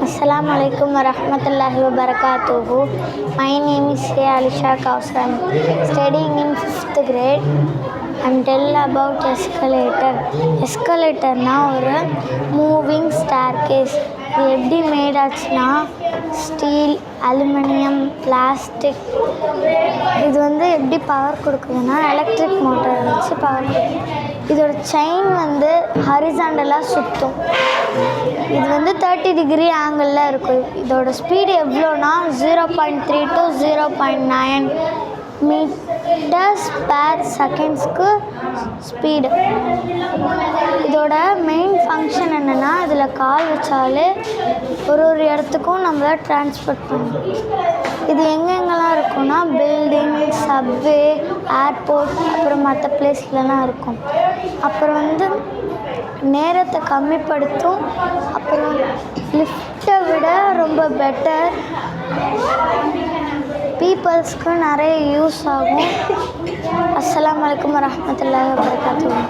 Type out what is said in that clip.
Assalamu alaikum warahmatullahi wabarakatuh. My name is Alisha Kausam, studying in 5th grade. I'm tell about escalator. எஸ்கலேட்டர்னா ஒரு moving staircase. இது எப்படி mat ஆச்சுன்னா steel, aluminium, plastic. இது எப்படி power கொடுக்குதுன்னா electric motor வச்சு power கொடுக்குது. இதோட செயின் ஹரிசாண்டலாக சுற்றும். இது 30 டிகிரி ஆங்கிளில் இருக்கும். இதோட ஸ்பீடு எவ்வளோனா 0.3 to 0.9 மீட்டர்ஸ் per செகண்ட்ஸ்க்கு ஸ்பீடு. இதோட மெயின் ஃபங்க்ஷன் என்னென்னா, இதில் கால் வச்சாலே ஒரு இடத்துக்கும் நம்மளை ட்ரான்ஸ்போர்ட் பண்ணணும். இது எங்கெங்கெல்லாம் இருக்குன்னா பில்டிங், சப்வே, ஏர்போர்ட், அப்புறம் மற்ற பிளேஸ்லலாம் இருக்கும். அப்புறம் நேரத்தை கம்மிப்படுத்தும். அப்புறம் லிஃப்ட்டை விட ரொம்ப பெட்டர். பீப்புள்ஸ்க்கு நிறைய யூஸ் ஆகும். அஸ்ஸலாமு அலைக்கும் வரஹ்மத்துல்லாஹி வபரகாத்துஹு.